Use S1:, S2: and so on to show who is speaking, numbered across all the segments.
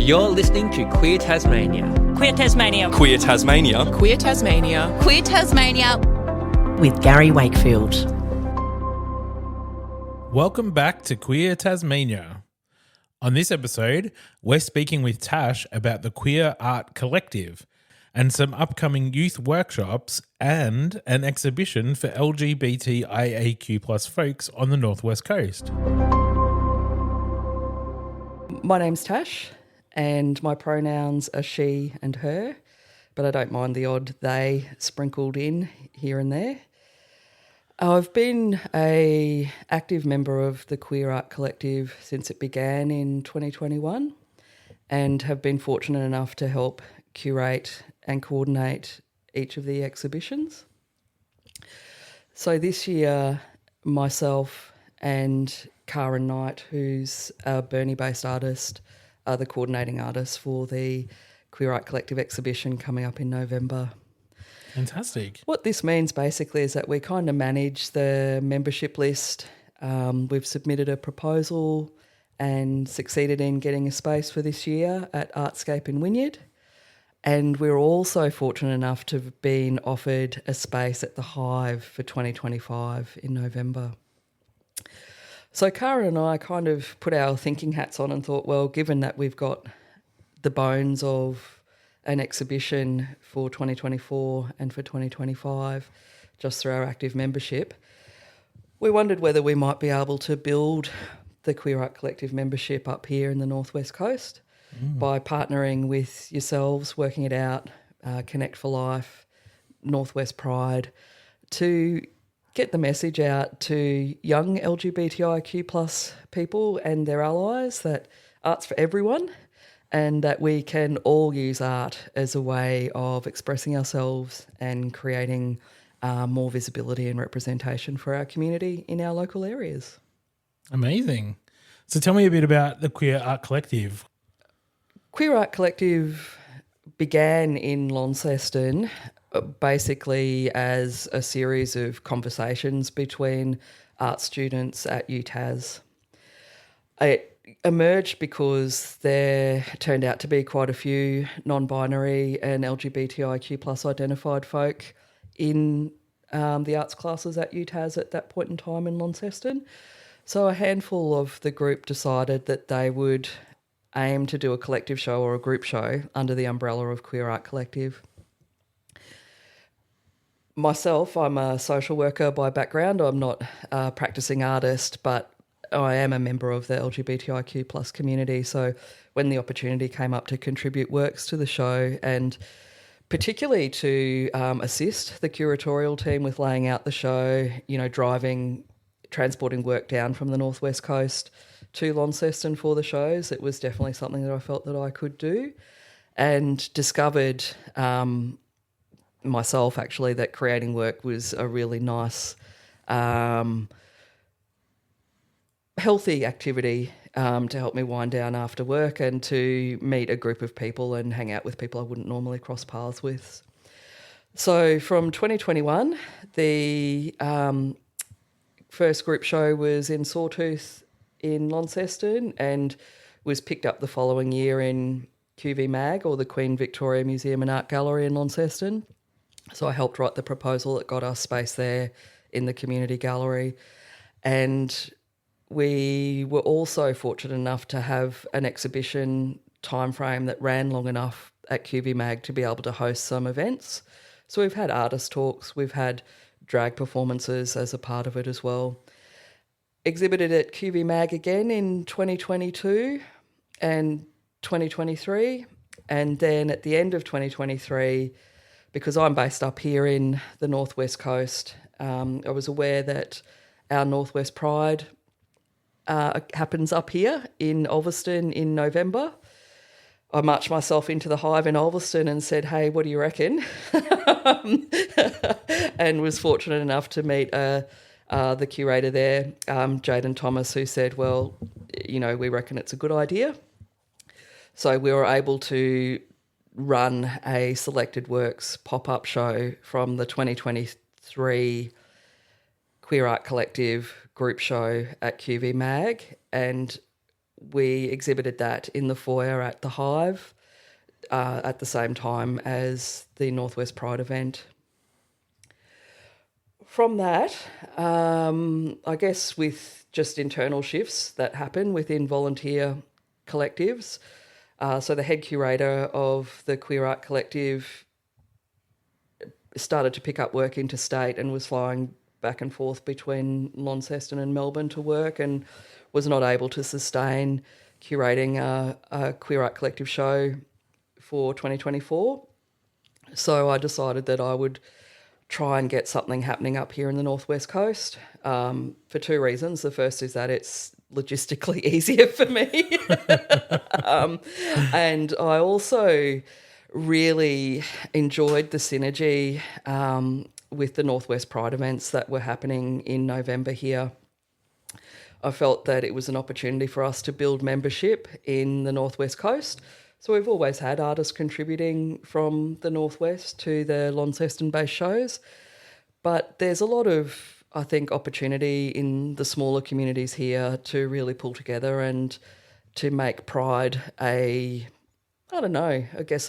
S1: You're listening to Queer Tasmania.
S2: Queer Tasmania.
S3: Queer Tasmania.
S4: Queer Tasmania.
S5: Queer Tasmania.
S6: With Garry Wakefield.
S7: Welcome back to Queer Tasmania. On this episode, we're speaking with Tash about the Queer Art Collective and some upcoming youth workshops and an exhibition for LGBTIQA+ folks on the Northwest Coast.
S8: My name's Tash and my pronouns are she and her, but I don't mind the odd they sprinkled in here and there. I've been an active member of the Queer Art Collective since it began in 2021 and have been fortunate enough to help curate and coordinate each of the exhibitions. So this year, myself and Karen Knight, who's a Burnie-based artist, are the coordinating artists for the Queer Art Collective exhibition coming up in November.
S7: Fantastic.
S8: What this means basically is that we kind of manage the membership list. We've submitted a proposal and succeeded in getting a space for this year at Artscape in Wynyard. And we're also fortunate enough to have been offered a space at the Hive for 2025 in November. So Karen and I kind of put our thinking hats on and thought, well, given that we've got the bones of an exhibition for 2024 and for 2025 just through our active membership, we wondered whether we might be able to build the Queer Art Collective membership up here in the Northwest Coast by partnering with yourselves, working it out, Connect for Life, Northwest Pride, to get the message out to young LGBTIQ+ people and their allies that art's for everyone, and that we can all use art as a way of expressing ourselves and creating more visibility and representation for our community in our local areas.
S7: Amazing. So tell me a bit about the Queer Art Collective.
S8: Queer Art Collective began in Launceston basically as a series of conversations between art students at UTAS. It emerged because there turned out to be quite a few non-binary and LGBTIQ+ identified folk in the arts classes at UTAS at that point in time in Launceston. So a handful of the group decided that they would aim to do a collective show or a group show under the umbrella of Queer Art Collective. Myself, I'm a social worker by background. I'm not a practicing artist, but I am a member of the LGBTIQ+ community. So when the opportunity came up to contribute works to the show and particularly to assist the curatorial team with laying out the show, transporting work down from the Northwest Coast to Launceston for the shows, it was definitely something that I felt that I could do, and discovered myself actually that creating work was a really nice healthy activity to help me wind down after work and to meet a group of people and hang out with people I wouldn't normally cross paths with. So from 2021, the first group show was in Sawtooth in Launceston and was picked up the following year in QV Mag, or the Queen Victoria Museum and Art Gallery in Launceston. So I helped write the proposal that got us space there in the community gallery. And we were also fortunate enough to have an exhibition timeframe that ran long enough at QV Mag to be able to host some events. So we've had artist talks, we've had drag performances as a part of it as well. Exhibited at QV Mag again in 2022 and 2023. And then at the end of 2023, because I'm based up here in the Northwest Coast, I was aware that our Northwest Pride happens up here in Ulverston in November. I marched myself into the Hive in Ulverston and said, hey, what do you reckon? And was fortunate enough to meet the curator there, Jaden Thomas, who said, well, we reckon it's a good idea. So we were able to run a Selected Works pop-up show from the 2023 Queer Art Collective group show at QV Mag, and we exhibited that in the foyer at the Hive at the same time as the Northwest Pride event. From that, I guess with just internal shifts that happen within volunteer collectives, so the head curator of the Queer Art Collective started to pick up work interstate and was flying back and forth between Launceston and Melbourne to work, and was not able to sustain curating a Queer Art Collective show for 2024. So I decided that I would try and get something happening up here in the Northwest Coast for two reasons. The first is that it's logistically easier for me. And I also really enjoyed the synergy with the Northwest Pride events that were happening in November here. I felt that it was an opportunity for us to build membership in the Northwest Coast. So we've always had artists contributing from the Northwest to the Launceston-based shows. But there's a lot of, I think, opportunity in the smaller communities here to really pull together and to make Pride a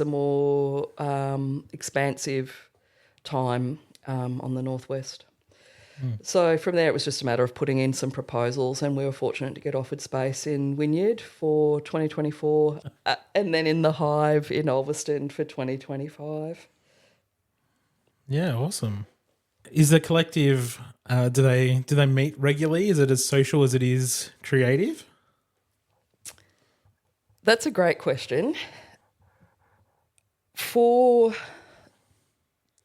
S8: more expansive time on the Northwest. So from there, it was just a matter of putting in some proposals, and we were fortunate to get offered space in Wynyard for 2024 and then in the Hive in Ulverston for 2025.
S7: Yeah, awesome. Is the collective, do they meet regularly? Is it as social as it is creative?
S8: That's a great question. For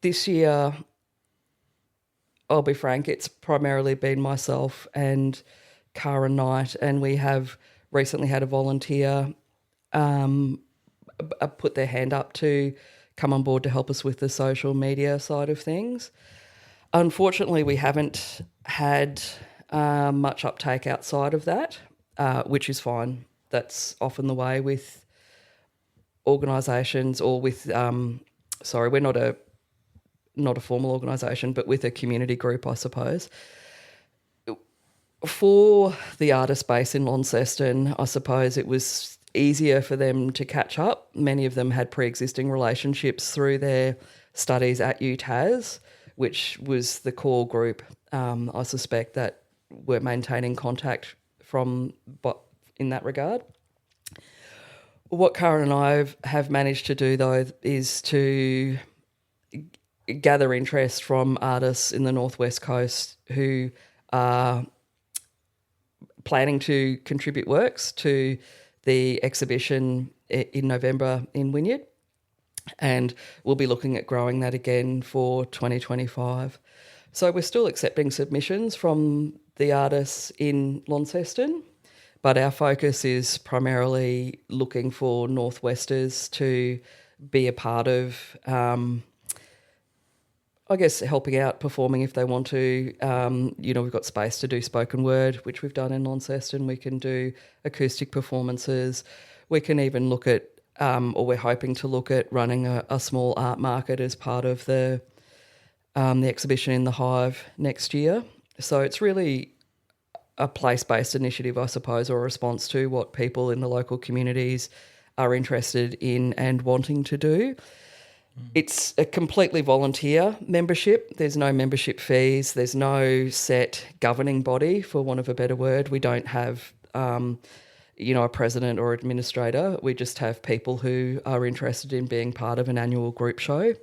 S8: this year, I'll be frank, it's primarily been myself and Cara Knight, and we have recently had a volunteer put their hand up to come on board to help us with the social media side of things. Unfortunately, we haven't had much uptake outside of that, which is fine. That's often the way with organisations or with, we're not a formal organisation, but with a community group, I suppose. For the artist base in Launceston, I suppose it was easier for them to catch up. Many of them had pre-existing relationships through their studies at UTAS, which was the core group, I suspect, that were maintaining contact in that regard. What Karen and I have managed to do, though, is to gather interest from artists in the Northwest Coast who are planning to contribute works to the exhibition in November in Wynyard, and we'll be looking at growing that again for 2025. So we're still accepting submissions from the artists in Launceston, but our focus is primarily looking for Northwesters to be a part of helping out, performing if they want to. We've got space to do spoken word, which we've done in Launceston. We can do acoustic performances. We can even look at, or we're hoping to look at running a small art market as part of the exhibition in the Hive next year. So it's really a place-based initiative, I suppose, or a response to what people in the local communities are interested in and wanting to do. It's a completely volunteer membership. There's no membership fees. There's no set governing body, for want of a better word. We don't have, a president or administrator. We just have people who are interested in being part of an annual group show.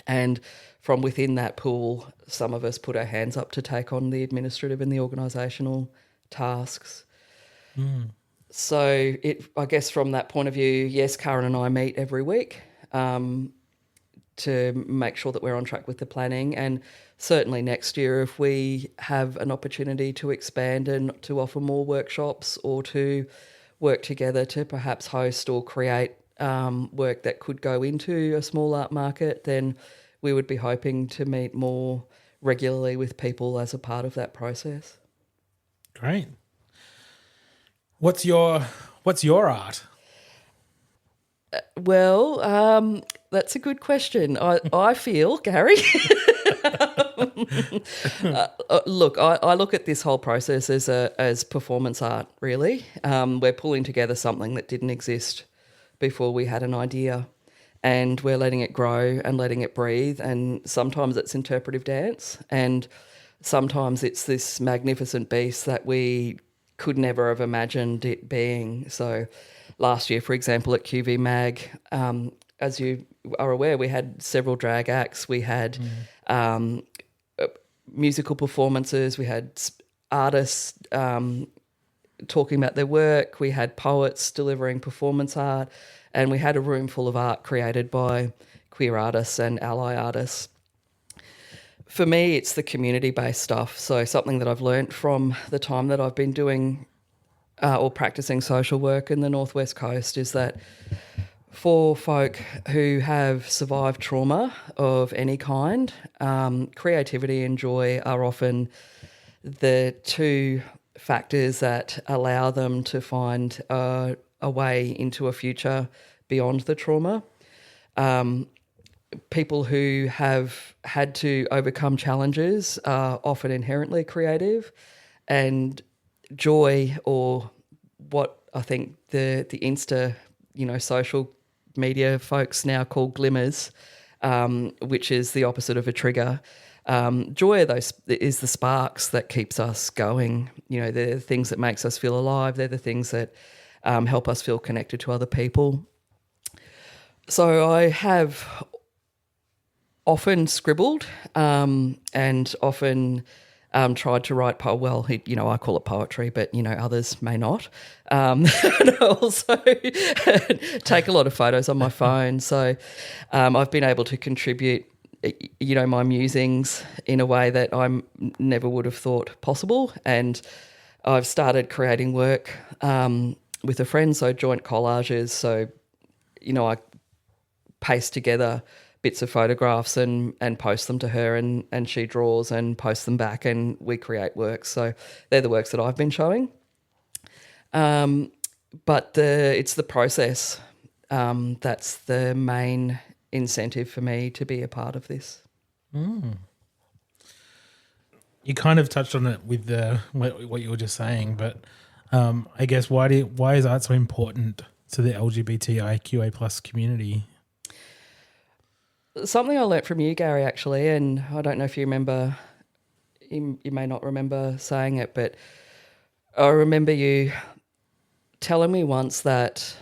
S8: And from within that pool, some of us put our hands up to take on the administrative and the organisational tasks. So I guess from that point of view, yes, Karen and I meet every week to make sure that we're on track with the planning. And certainly next year, if we have an opportunity to expand and to offer more workshops or to work together to perhaps host or create work that could go into a small art market, then we would be hoping to meet more regularly with people as a part of that process.
S7: Great. What's your art?
S8: Well, that's a good question. I feel, Garry, Look, I look at this whole process as performance art, really. We're pulling together something that didn't exist before we had an idea, and we're letting it grow and letting it breathe, and sometimes it's interpretive dance, and sometimes it's this magnificent beast that we could never have imagined it being. So last year, for example, at QV Mag, as you are aware, we had several drag acts. We had musical performances. We had artists talking about their work. We had poets delivering performance art. And we had a room full of art created by queer artists and ally artists. For me, it's the community-based stuff. So something that I've learnt from the time that I've been doing or practicing social work in the Northwest Coast is that for folk who have survived trauma of any kind, creativity and joy are often the two factors that allow them to find a way into a future beyond the trauma. People who have had to overcome challenges are often inherently creative, and joy, or what I think the Insta, social media folks now call glimmers, which is the opposite of a trigger. Joy is the sparks that keeps us going. They're the things that makes us feel alive. They're the things that help us feel connected to other people. So I have often scribbled and often tried to write I call it poetry, but others may not. And I also take a lot of photos on my phone, so I've been able to contribute my musings in a way that I never would have thought possible. And I've started creating work with a friend, so joint collages. So I paste together bits of photographs and post them to her, and she draws and posts them back, and we create works. So they're the works that I've been showing. But it's the process that's the main incentive for me to be a part of this.
S7: You kind of touched on it with what you were just saying, but I guess why is art so important to the LGBTIQA plus community?
S8: Something I learnt from you, Gary, actually, and I don't know if you remember, you may not remember saying it, but I remember you telling me once that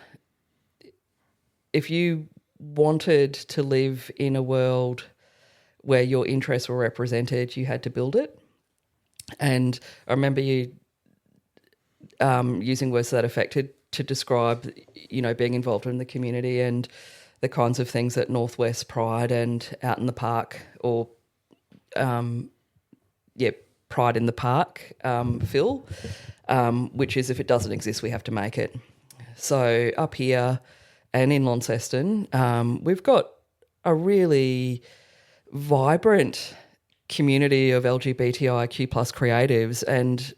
S8: if you wanted to live in a world where your interests were represented, you had to build it. And I remember you using words to that effect to describe, being involved in the community and the kinds of things that Northwest Pride and Out in the Park, or Pride in the Park feel, which is if it doesn't exist, we have to make it. So up here and in Launceston, we've got a really vibrant community of LGBTIQ plus creatives, and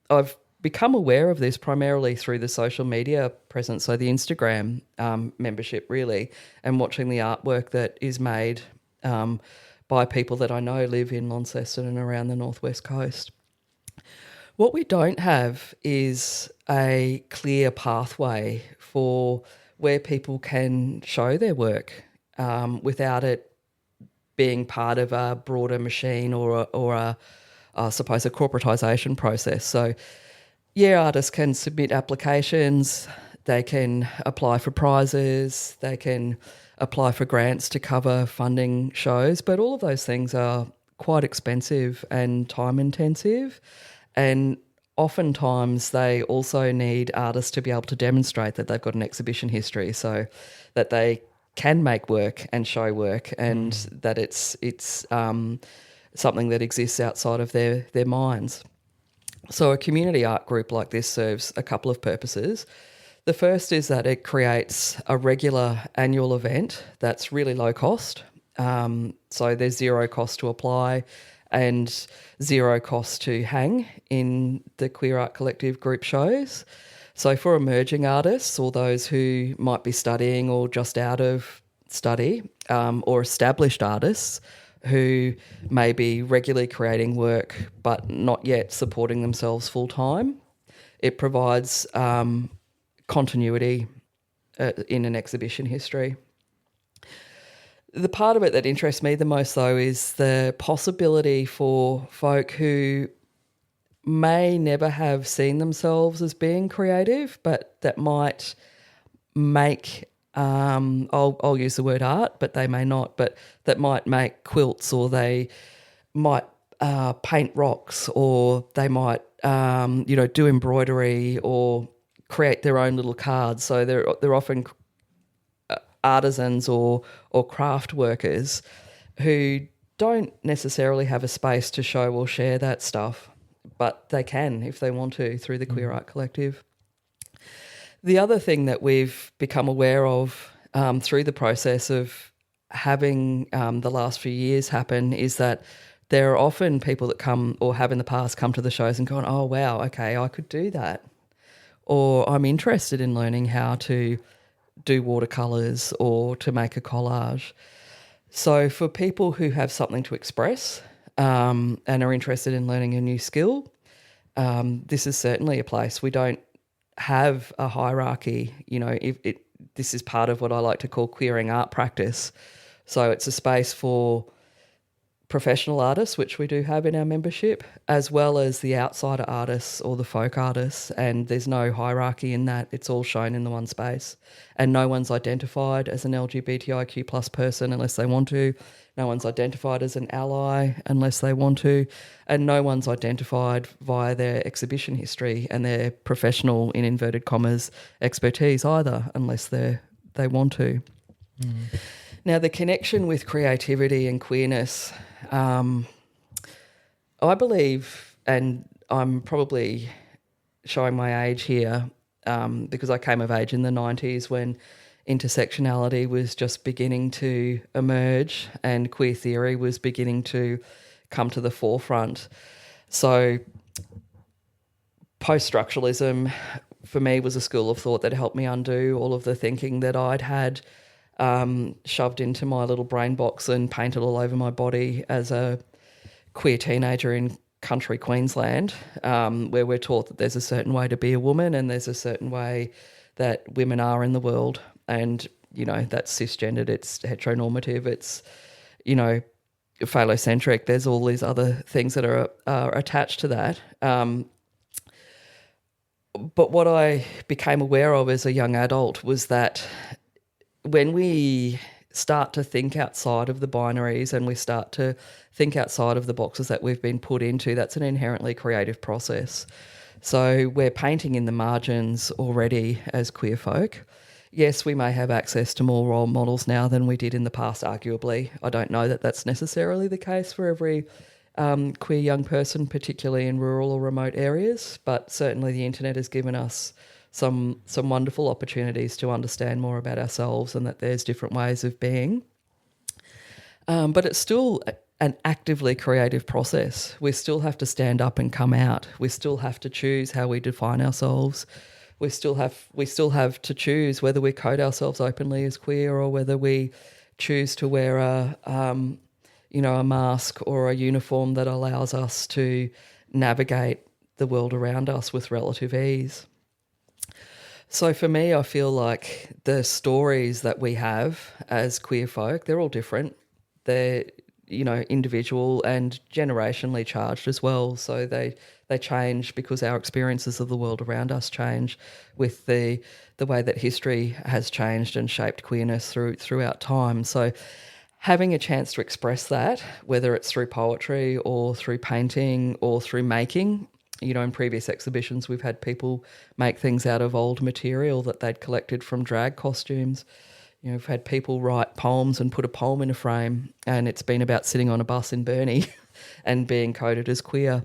S8: I've become aware of this primarily through the social media presence, so the Instagram membership really, and watching the artwork that is made by people that I know live in Launceston and around the Northwest Coast. What we don't have is a clear pathway for where people can show their work without it being part of a broader machine or I suppose a corporatisation process. So artists can submit applications, they can apply for prizes, they can apply for grants to cover funding shows, but all of those things are quite expensive and time intensive, and oftentimes they also need artists to be able to demonstrate that they've got an exhibition history, so that they can make work and show work, and that it's something that exists outside of their minds. So a community art group like this serves a couple of purposes. The first is that it creates a regular annual event that's really low cost. So there's zero cost to apply and zero cost to hang in the Queer Art Collective group shows. So for emerging artists or those who might be studying or just out of study, or established artists who may be regularly creating work but not yet supporting themselves full time. It provides continuity in an exhibition history. The part of it that interests me the most, though, is the possibility for folk who may never have seen themselves as being creative, but that might make, I'll use the word art, but they may not, but that might make quilts, or they might paint rocks, or they might, do embroidery or create their own little cards. So they're often artisans or craft workers who don't necessarily have a space to show or share that stuff, but they can if they want to through the Queer Art Collective. The other thing that we've become aware of through the process of having the last few years happen is that there are often people that come or have in the past come to the shows and gone, oh, wow, okay, I could do that. Or I'm interested in learning how to do watercolours or to make a collage. So for people who have something to express and are interested in learning a new skill, this is certainly a place. We don't have a hierarchy. This is part of what I like to call queering art practice. So it's a space for professional artists, which we do have in our membership, as well as the outsider artists or the folk artists, and there's no hierarchy in that. It's all shown in the one space, and no one's identified as an LGBTIQ plus person unless they want to. No one's identified as an ally unless they want to, and no one's identified via their exhibition history and their professional, in inverted commas, expertise either unless they want to. Now, the connection with creativity and queerness, I believe, and I'm probably showing my age here because I came of age in the 90s when intersectionality was just beginning to emerge and queer theory was beginning to come to the forefront. So post-structuralism for me was a school of thought that helped me undo all of the thinking that I'd had shoved into my little brain box and painted all over my body as a queer teenager in country Queensland, where we're taught that there's a certain way to be a woman and there's a certain way that women are in the world. And, that's cisgendered, it's heteronormative, it's, phallocentric. There's all these other things that are attached to that. But what I became aware of as a young adult was that when we start to think outside of the binaries and we start to think outside of the boxes that we've been put into, that's an inherently creative process. So we're painting in the margins already as queer folk. Yes, we may have access to more role models now than we did in the past, arguably. I don't know that that's necessarily the case for every queer young person, particularly in rural or remote areas, but certainly the internet has given us some wonderful opportunities to understand more about ourselves and that there's different ways of being. But it's still an actively creative process. We still have to stand up and come out. We still have to choose how we define ourselves. We still have to choose whether we code ourselves openly as queer or whether we choose to wear a mask or a uniform that allows us to navigate the world around us with relative ease. So for me, I feel like the stories that we have as queer folk, they're all different. They're, individual and generationally charged as well. So they change because our experiences of the world around us change with the way that history has changed and shaped queerness throughout time. So having a chance to express that, whether it's through poetry or through painting or through making. In previous exhibitions, we've had people make things out of old material that they'd collected from drag costumes. We've had people write poems and put a poem in a frame, and it's been about sitting on a bus in Burnie and being coded as queer.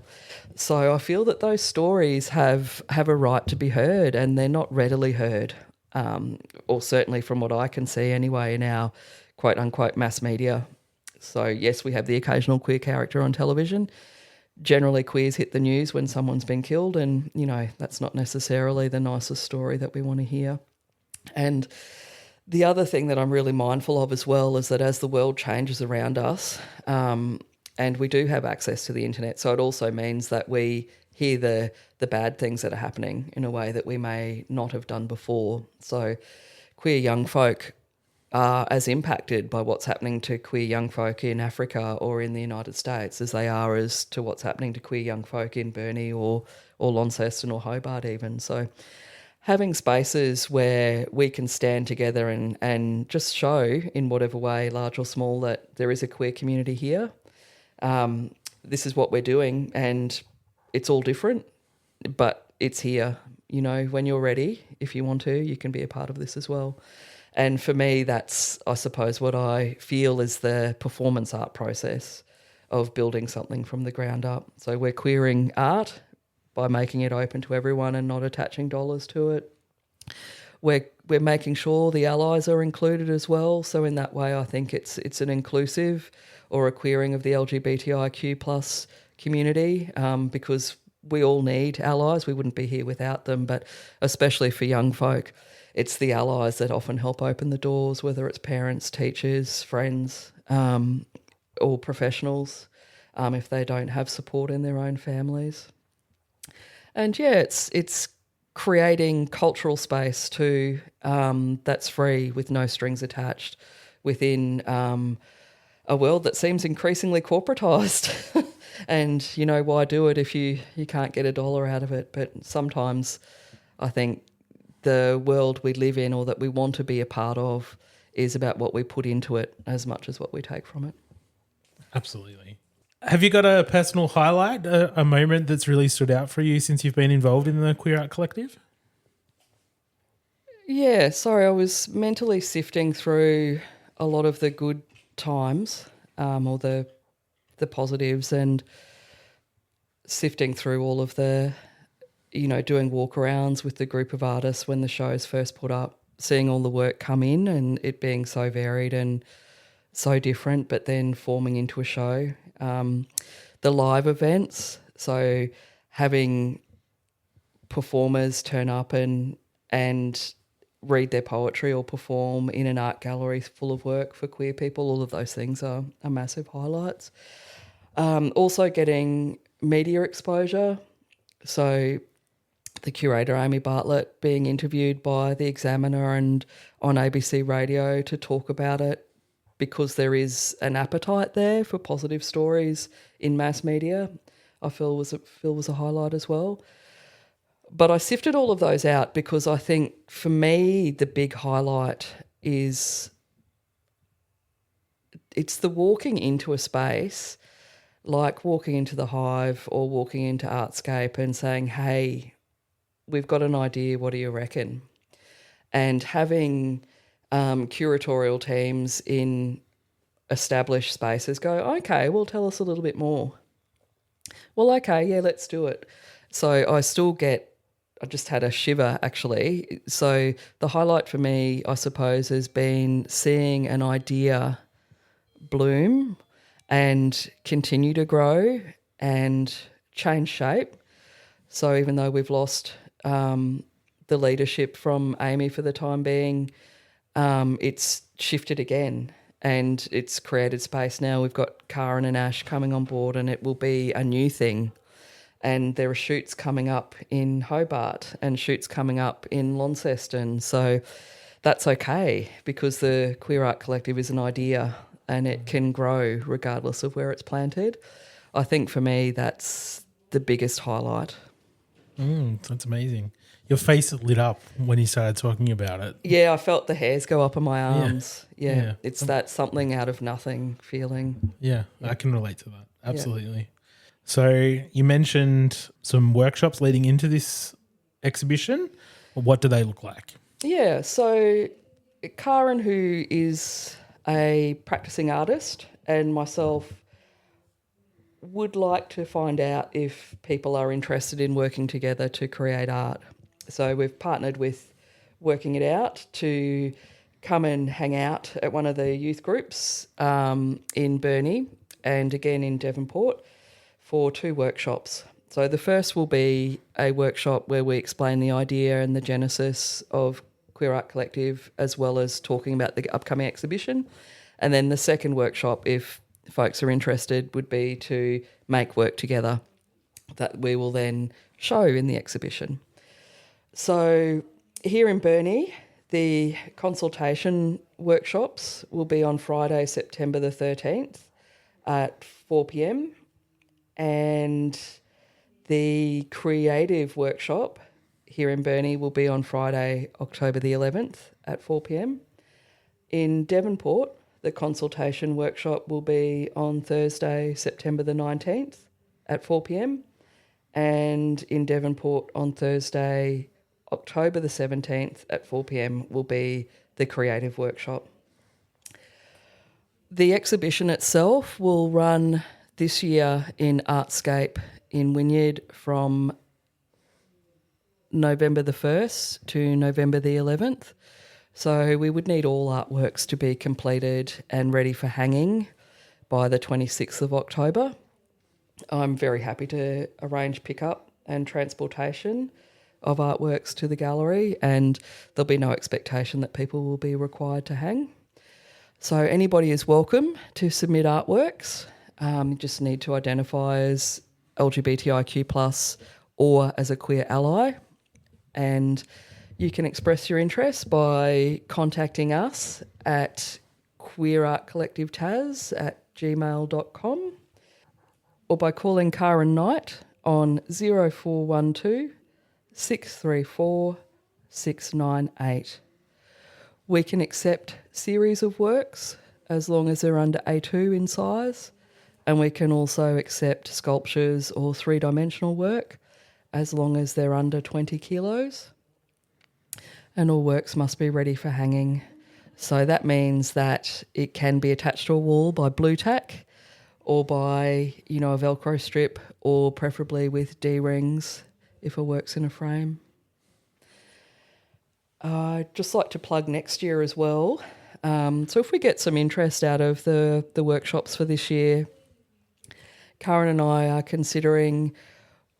S8: So I feel that those stories have a right to be heard, and they're not readily heard, or certainly from what I can see anyway in our quote-unquote mass media. So yes, we have the occasional queer character on television. Generally, queers hit the news when someone's been killed, and, that's not necessarily the nicest story that we want to hear. And The other thing that I'm really mindful of as well is that as the world changes around us, and we do have access to the internet, so it also means that we hear the bad things that are happening in a way that we may not have done before. So queer young folk are as impacted by what's happening to queer young folk in Africa or in the United States as they are as to what's happening to queer young folk in Burnie or Launceston or Hobart even. So having spaces where we can stand together and just show in whatever way, large or small, that there is a queer community here. This is what we're doing, and it's all different, but it's here. You know, when you're ready, if you want to, you can be a part of this as well. And for me, that's, I suppose, what I feel is the performance art process of building something from the ground up. So we're queering art by making it open to everyone and not attaching dollars to it. We're making sure the allies are included as well. So in that way, I think it's an inclusive or a queering of the LGBTIQ plus community, because we all need allies. We wouldn't be here without them, but especially for young folk, it's the allies that often help open the doors, whether it's parents, teachers, friends, or professionals, if they don't have support in their own families. And yeah, it's creating cultural space too, that's free with no strings attached within a world that seems increasingly corporatised. And, you know, why do it if you can't get $1 out of it? But sometimes I think the world we live in or that we want to be a part of is about what we put into it as much as what we take from it.
S7: Absolutely. Have you got a personal highlight, a moment that's really stood out for you since you've been involved in the Queer Art Collective?
S8: Yeah, sorry, I was mentally sifting through a lot of the good times, or the positives, and sifting through all of the, you know, doing walkarounds with the group of artists when the show's first put up, seeing all the work come in and it being so varied and so different, but then forming into a show. The live events, so having performers turn up and read their poetry or perform in an art gallery full of work for queer people, all of those things are massive highlights. Also getting media exposure, so the curator Amy Bartlett being interviewed by The Examiner and on ABC Radio to talk about it, because there is an appetite there for positive stories in mass media, I feel was a highlight as well. But I sifted all of those out because I think for me the big highlight is it's the walking into a space, like walking into the Hive or walking into Artscape and saying, hey, we've got an idea, what do you reckon? And having curatorial teams in established spaces go, okay, well, tell us a little bit more. Well, okay, yeah, let's do it. So I just had a shiver actually. So the highlight for me, I suppose, has been seeing an idea bloom and continue to grow and change shape. So even though we've lost the leadership from Amy for the time being, it's shifted again and it's created space now. We've got Karen and Ash coming on board and it will be a new thing. And there are shoots coming up in Hobart and shoots coming up in Launceston. So that's okay because the Queer Art Collective is an idea and it can grow regardless of where it's planted. I think for me that's the biggest highlight.
S7: That's amazing. Your face lit up when you started talking about it.
S8: Yeah, I felt the hairs go up on my arms. Yeah. It's that something out of nothing feeling.
S7: Yeah, I can relate to that. Absolutely. Yeah. So you mentioned some workshops leading into this exhibition. What do they look like?
S8: Yeah, so Karen, who is a practicing artist, and myself would like to find out if people are interested in working together to create art. So we've partnered with Working It Out to come and hang out at one of the youth groups in Burnie and again in Devonport for 2 workshops. So the first will be a workshop where we explain the idea and the genesis of Queer Art Collective, as well as talking about the upcoming exhibition. And then the second workshop, if folks are interested, would be to make work together that we will then show in the exhibition. So here in Burnie, the consultation workshops will be on Friday, September the 13th at 4 p.m. And the creative workshop here in Burnie will be on Friday, October the 11th at 4 p.m. In Devonport, the consultation workshop will be on Thursday, September the 19th at 4 p.m. And in Devonport on Thursday, October the 17th at 4 p.m. will be the creative workshop. The exhibition itself will run this year in Artscape in Wynyard from November the 1st to November the 11th. So we would need all artworks to be completed and ready for hanging by the 26th of October. I'm very happy to arrange pickup and transportation of artworks to the gallery, and there'll be no expectation that people will be required to hang. So anybody is welcome to submit artworks. You just need to identify as LGBTIQ+ or as a queer ally, and you can express your interest by contacting us at queerartcollectivetas@gmail.com or by calling Karen Knight on 0412 634 698. We can accept series of works as long as they're under A2 in size, and we can also accept sculptures or three-dimensional work as long as they're under 20 kilos. And all works must be ready for hanging. So that means that it can be attached to a wall by blue tack or by, a Velcro strip, or preferably with D-rings if a work's in a frame. I'd just like to plug next year as well. So if we get some interest out of the workshops for this year, Karen and I are considering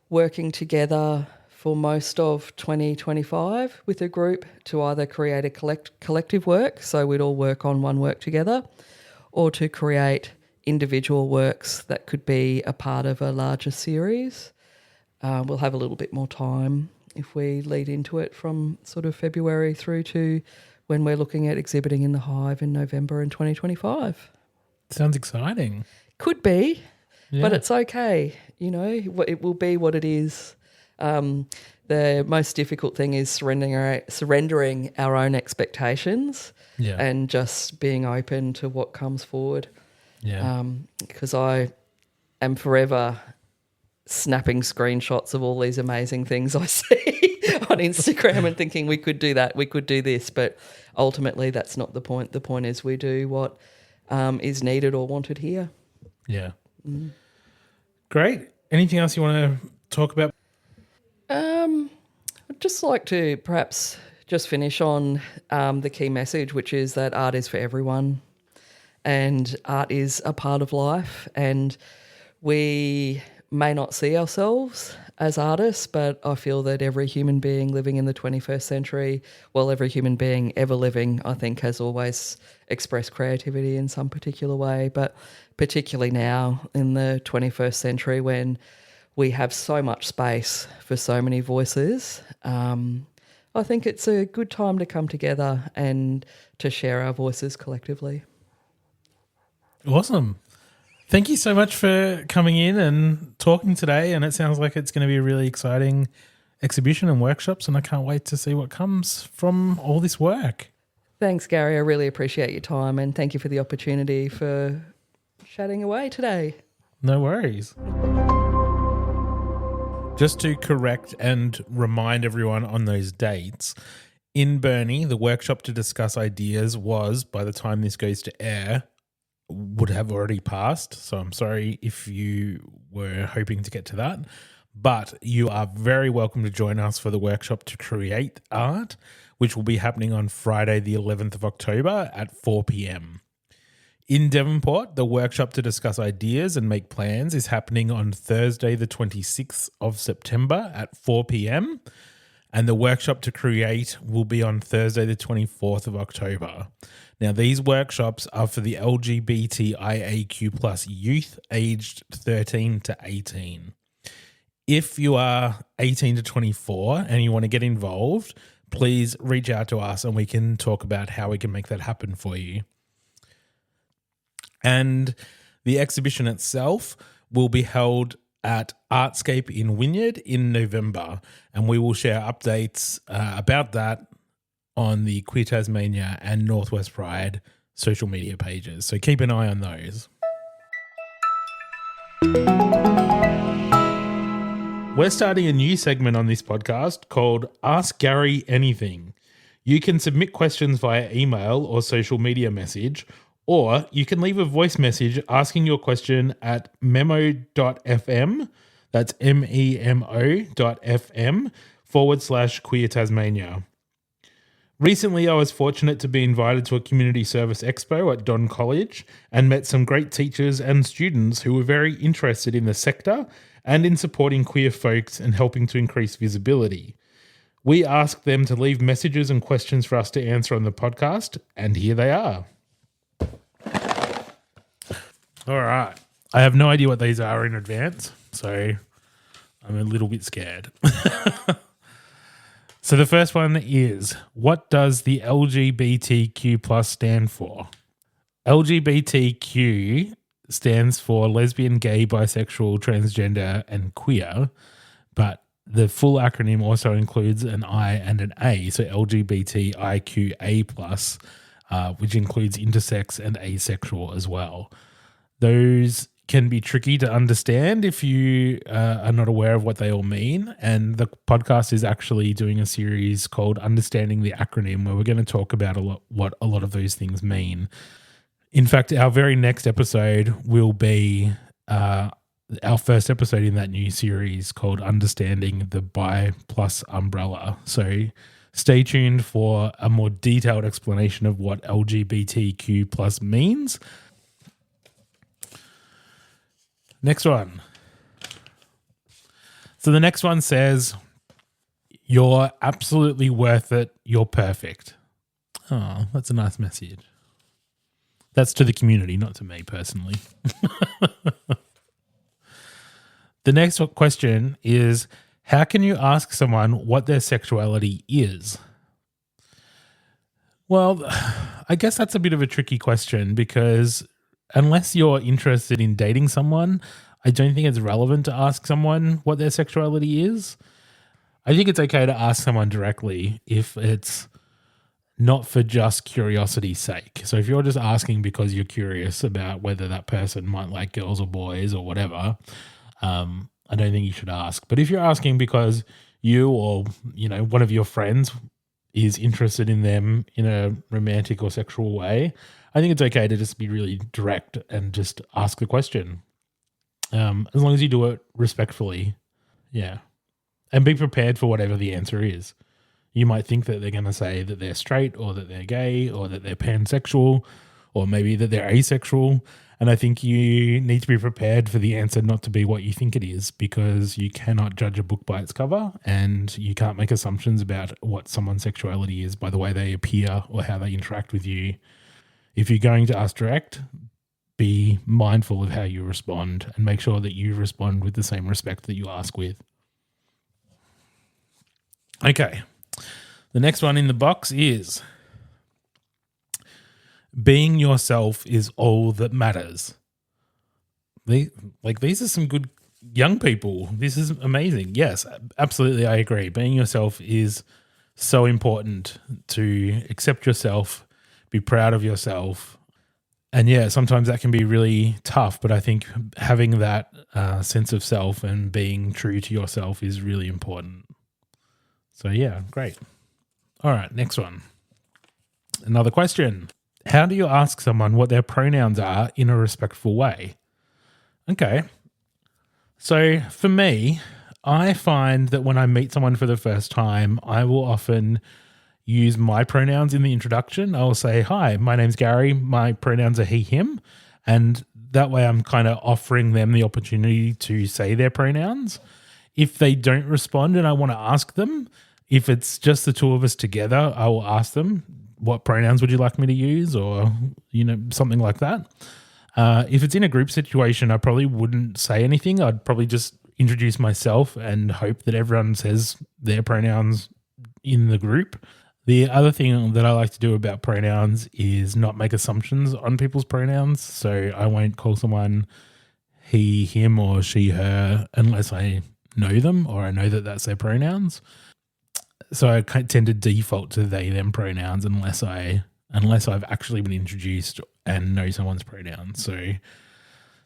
S8: working together for most of 2025 with a group to either create a collective work, so we'd all work on one work together, or to create individual works that could be a part of a larger series. We'll have a little bit more time if we lead into it from sort of February through to when we're looking at exhibiting in the Hive in November in 2025.
S7: Sounds exciting.
S8: Could be,
S7: Yeah.
S8: but it's okay. It will be what it is. The most difficult thing is surrendering our own expectations and just being open to what comes forward.
S7: Yeah.
S8: Because I am forever snapping screenshots of all these amazing things I see on Instagram and thinking we could do that, we could do this, but ultimately that's not the point. The point is we do what is needed or wanted here.
S7: Yeah. Great. Anything else you want to talk about?
S8: I'd just like to perhaps just finish on the key message, which is that art is for everyone and art is a part of life, and we may not see ourselves as artists, but I feel that every human being living in the 21st century, every human being ever living, I think, has always expressed creativity in some particular way, but particularly now in the 21st century when we have so much space for so many voices, I think it's a good time to come together and to share our voices collectively.
S7: Awesome. Thank you so much for coming in and talking today, and it sounds like it's going to be a really exciting exhibition and workshops, and I can't wait to see what comes from all this work.
S8: Thanks, Gary. I really appreciate your time, and thank you for the opportunity for chatting away today.
S7: No worries. Just to correct and remind everyone on those dates, in Burnie, the workshop to discuss ideas was, by the time this goes to air, would have already passed. So I'm sorry if you were hoping to get to that. But you are very welcome to join us for the workshop to create art, which will be happening on Friday, the 11th of October at 4 p.m. In Devonport, the workshop to discuss ideas and make plans is happening on Thursday, the 26th of September at 4 p.m. And the workshop to create will be on Thursday, the 24th of October. Now, these workshops are for the LGBTIAQ plus youth aged 13 to 18. If you are 18 to 24 and you want to get involved, please reach out to us and we can talk about how we can make that happen for you. And the exhibition itself will be held at Artscape in Wynyard in November, and we will share updates about that on the Queer Tasmania and Northwest Pride social media pages. So keep an eye on those. We're starting a new segment on this podcast called Ask Garry Anything. You can submit questions via email or social media message, or you can leave a voice message asking your question at memo.fm, that's memo.fm/Queer Tasmania. Recently, I was fortunate to be invited to a community service expo at Don College and met some great teachers and students who were very interested in the sector and in supporting queer folks and helping to increase visibility. We asked them to leave messages and questions for us to answer on the podcast, and here they are. All right. I have no idea what these are in advance, so I'm a little bit scared. So the first one is, what does the LGBTQ plus stand for? LGBTQ stands for lesbian, gay, bisexual, transgender, and queer, but the full acronym also includes an I and an A, so LGBTIQA plus, which includes intersex and asexual as well. Those can be tricky to understand if you are not aware of what they all mean. And the podcast is actually doing a series called Understanding the Acronym, where we're going to talk about what a lot of those things mean. In fact, our very next episode will be our first episode in that new series called Understanding the Bi Plus Umbrella. So stay tuned for a more detailed explanation of what LGBTQ plus means. Next one. So the next one says, you're absolutely worth it. You're perfect. Oh, that's a nice message. That's to the community, not to me personally. The next question is, how can you ask someone what their sexuality is? Well, I guess that's a bit of a tricky question because unless you're interested in dating someone, I don't think it's relevant to ask someone what their sexuality is. I think it's okay to ask someone directly if it's not for just curiosity's sake. So if you're just asking because you're curious about whether that person might like girls or boys or whatever, I don't think you should ask. But if you're asking because you or, one of your friends is interested in them in a romantic or sexual way, I think it's okay to just be really direct and just ask the question. As long as you do it respectfully. Yeah. And be prepared for whatever the answer is. You might think that they're going to say that they're straight or that they're gay or that they're pansexual or maybe that they're asexual. And I think you need to be prepared for the answer not to be what you think it is, because you cannot judge a book by its cover and you can't make assumptions about what someone's sexuality is by the way they appear or how they interact with you. If you're going to ask direct, be mindful of how you respond and make sure that you respond with the same respect that you ask with. Okay. The next one in the box is, being yourself is all that matters. These are some good young people. This is amazing. Yes, absolutely, I agree. Being yourself is so important. To accept yourself, be proud of yourself. And yeah, sometimes that can be really tough, but I think having that sense of self and being true to yourself is really important. So yeah, great. All right, next one. Another question. How do you ask someone what their pronouns are in a respectful way? Okay. So for me, I find that when I meet someone for the first time, I will often use my pronouns in the introduction. I will say, hi, my name's Garry. My pronouns are he, him. And that way I'm kind of offering them the opportunity to say their pronouns. If they don't respond and I want to ask them, If it's just the two of us together, I will ask them, what pronouns would you like me to use, or, something like that. If it's in a group situation, I probably wouldn't say anything. I'd probably just introduce myself and hope that everyone says their pronouns in the group. The other thing that I like to do about pronouns is not make assumptions on people's pronouns. So I won't call someone he, him, or she, her unless I know them or I know that that's their pronouns. So I tend to default to they, them pronouns unless I've actually been introduced and know someone's pronouns. So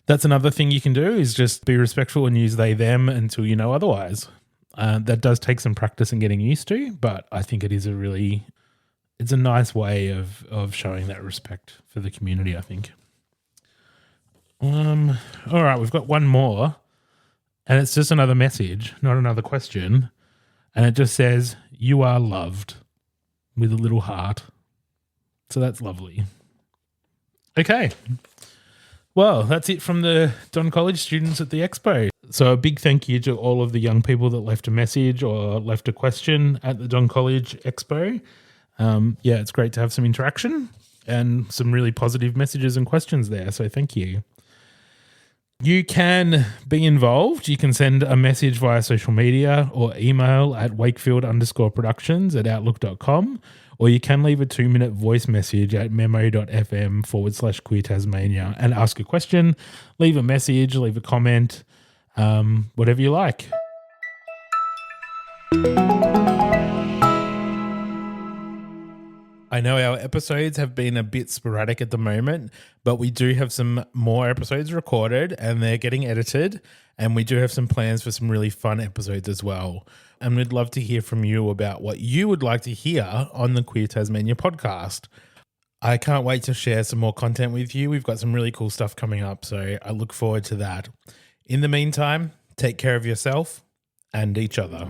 S7: that's another thing you can do, is just be respectful and use they, them until you know otherwise. That does take some practice and getting used to, but I think it is it's a nice way of showing that respect for the community, I think. All right, we've got one more, and it's just another message, not another question. And it just says, "You are loved," with a little heart. So that's lovely. Okay. Well, that's it from the Don College students at the expo. So a big thank you to all of the young people that left a message or left a question at the Don College expo. It's great to have some interaction and some really positive messages and questions there. So thank you. You can be involved. You can send a message via social media or email at wakefield_productions@outlook.com, or you can leave a 2-minute voice message at memo.fm/Queer Tasmania and ask a question, leave a message, leave a comment, whatever you like. I know our episodes have been a bit sporadic at the moment, but we do have some more episodes recorded and they're getting edited, and we do have some plans for some really fun episodes as well. And we'd love to hear from you about what you would like to hear on the Queer Tasmania podcast. I can't wait to share some more content with you. We've got some really cool stuff coming up, so I look forward to that. In the meantime, take care of yourself and each other.